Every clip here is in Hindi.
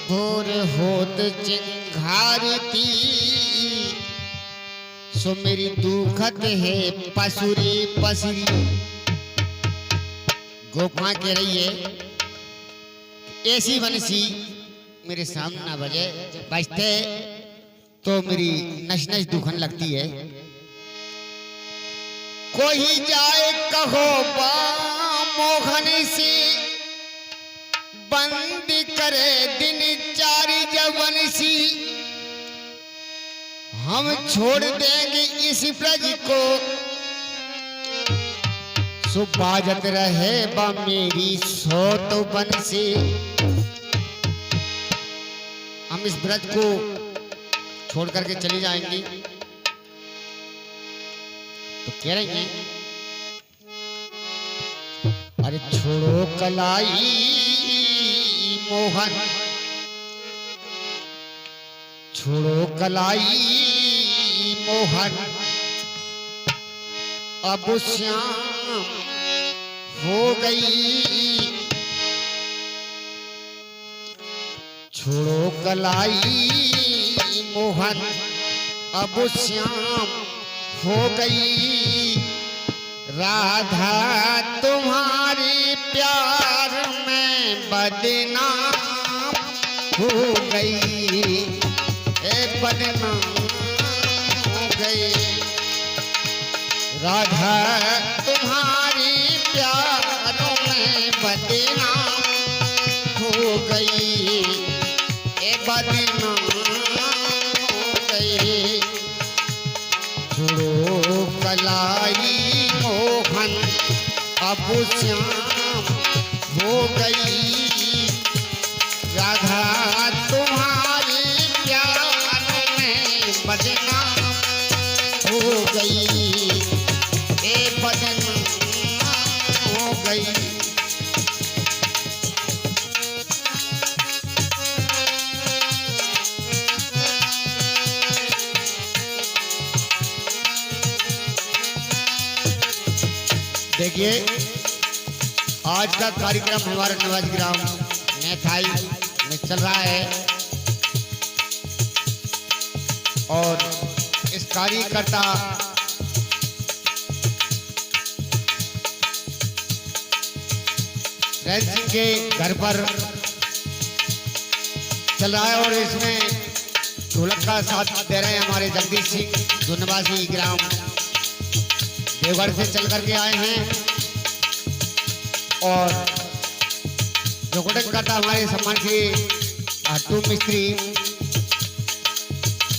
भोर होत चिंघारती सो मेरी दुखत है पसुरी पसरी। गोपा कह रही है ऐसी बंसी मेरे सामने ना बजे, बजते तो मेरी नश नश दुखन लगती है। कोई जाए कहो बा मोहन से बंद करे दिन चारी जवन सी। हम छोड़ देंगे इस ब्रज को सो बाजत रहे बा मेरी सोत बंसी। हम इस ब्रज को छोड़ करके चली जाएंगी। तो कह रही हैं अरे छोड़ो कलाई मोहन, छोड़ो कलाई मोहन, अब श्याम हो गई। छोड़ो कलाई मोहन, अब श्याम हो गई। राधा तुम्हारे प्यार में बदनाम हो गई, ए बदनाम हो गई। राधा तुम्हारे प्यार में बदनाम हो गई, ए बदनाम हो गई। छोड़ो कलाई मोहन, अब श्याम हो गई। राधा तुम्हारे प्यार में बदनाम हो गई, ए बदनाम हो गई। देखिए आज का कार्यक्रम हमारे नवाज ग्राम नेथाई में चल रहा है और इस कार्यकर्ता रैन सिंह के घर पर चल रहा है और इसमें ढोलक का साथ दे रहे हैं हमारे जगदीश सिंह जो निवासी ग्राम देवगढ़ से चल करके आए हैं। और जो घटक करता हमारे सम्मान से हट्टू मिस्त्री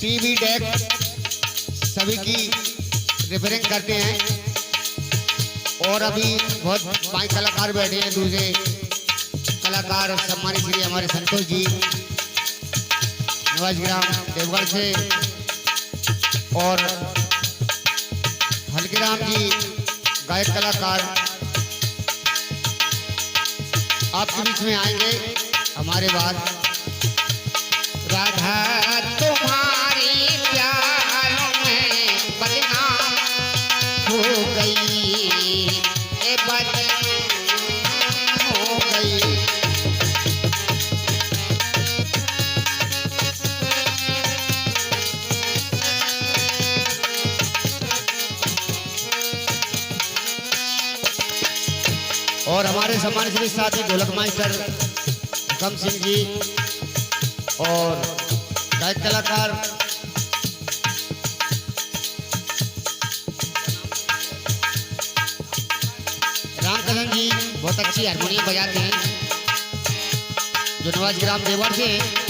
टीवी डेक सभी की रिपेयरिंग करते हैं। और अभी बहुत माई कलाकार बैठे हैं, दूसरे कलाकार सम्मानित श्री हमारे संतोष जी निवास ग्राम देवगढ़ से और हल्कीराम जी गायक कलाकार आपके बीच में आएंगे हमारे बाद। राधा तुम्हारे प्यार में बदनाम हो गई, ए बदनाम हो गई। और हमारे सम्मान श्री साथी ढोलक मास्टर हुकम सिंह जी और गायक कलाकार रामकरण जी बहुत अच्छी हारमोनियम बजाते हैं जो नवाज ग्राम देवगढ़ से।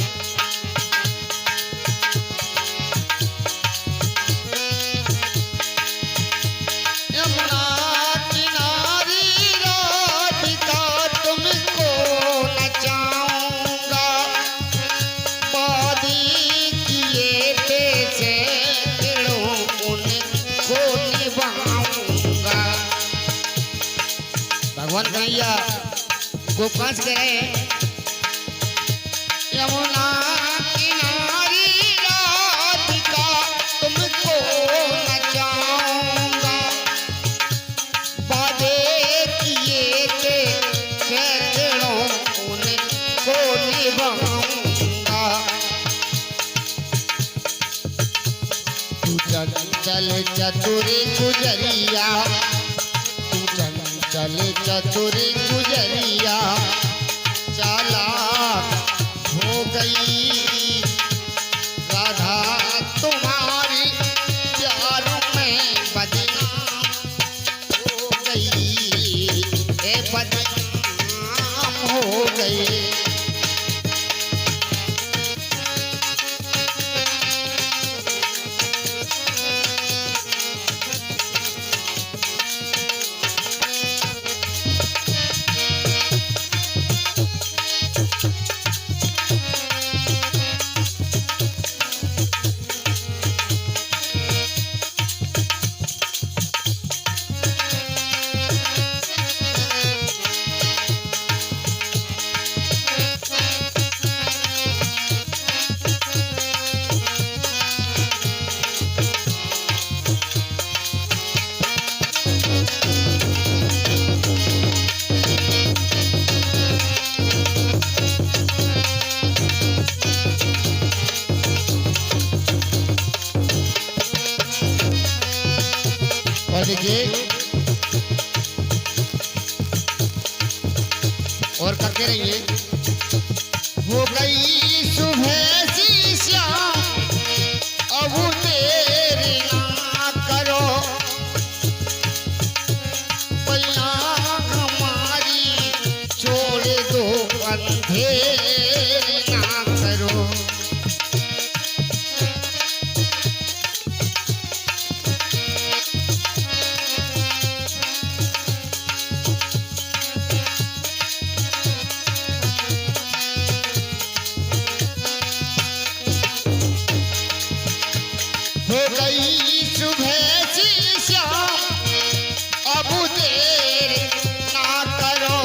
भगवान कन्हैया गोपांश कह रहे हैं यमुना किनारी राधिका तुमको नचाऊंगा, वादे किए थे सैकड़ों उनको निभाऊंगा। चंचल चतुर गुजरिया, तू चंचल चतुर गुजरिया, चालाक हो गई राधा तुम्हारी प्यार में बदनाम हो गई, ए बदनाम हो गई। और देखिए और करते रहिए। हो गई सुबह सी शाम, अब देर ना करो, पैया हमारी छोड़ दो, अंधेर ना करो। हो गई सुबह सी शाम, अब देर ना करो,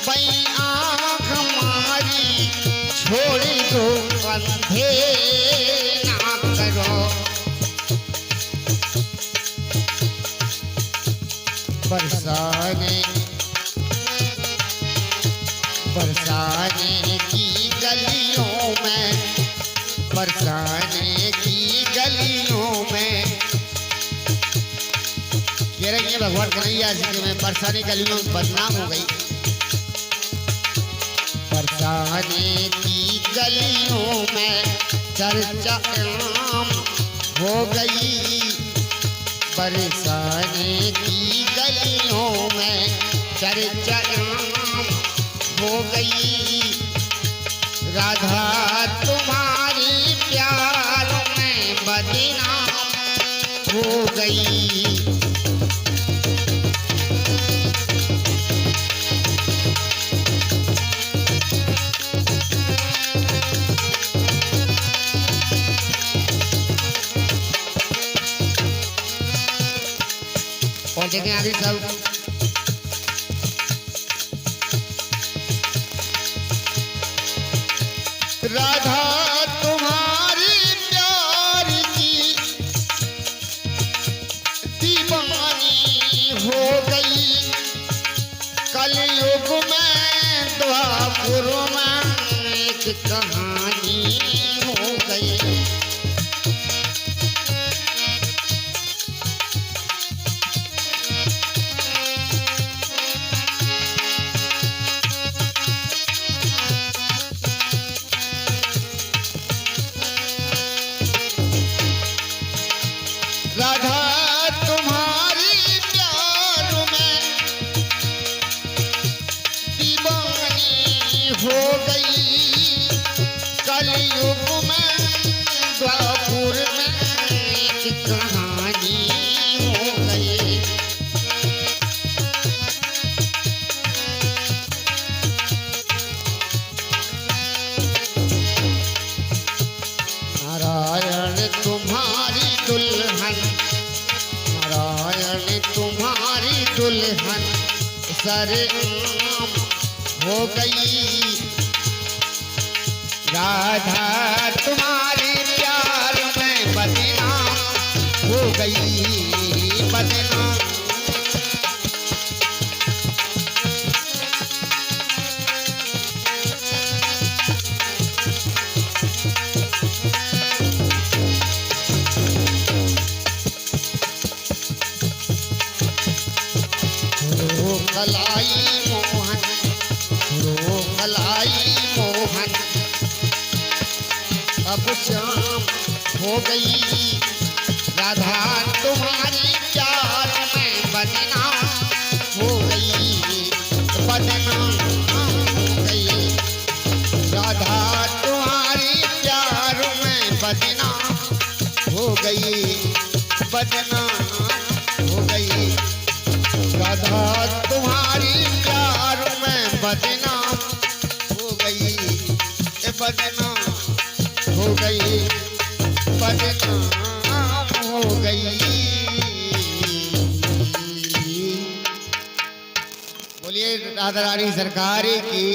भाई आँख हमारी छोड़ दो, अंधेर ना करो। बरसाने बरसाने की गलियों में, बरसाने की गलियों में, कह रही है भगवान कन्हैया जी के मैं बरसाने गलियों में बदनाम हो गई। बरसाने की गलियों में चर्चा आम हो गई, बरसाने की गलियों में चर्चा आम हो गई, राधा तुम्हारी प्यार में बदनाम हो गई। और देखें आगे सब राधा तुम्हारी प्यार की दीवानी हो गई, कलयुग में द्वापुर में एक कहानी हो गई। राधा तुम्हारी प्यार में दीवानी हो गई, कलयुग में द्वापुर में एक कहानी हो गई। नारायण तुम्हारी दुल्हन, नारायण तुम्हारी दुल्हन सरेआम हो गई, राधा तुम्हारी प्यार में बदनाम हो गई, बदनाम। अब शाम हो गई राधा तुम्हारी प्यार में बदनाम हो गई बदनाम हो गई राधा तुम्हारी प्यार में बदनाम हो गई बदनाम हो गई राधा तुम्हारी प्यार में बदनाम हो गई बदनाम हो गई बदनाम हो गई। बोलिए राधा रानी सरकार की।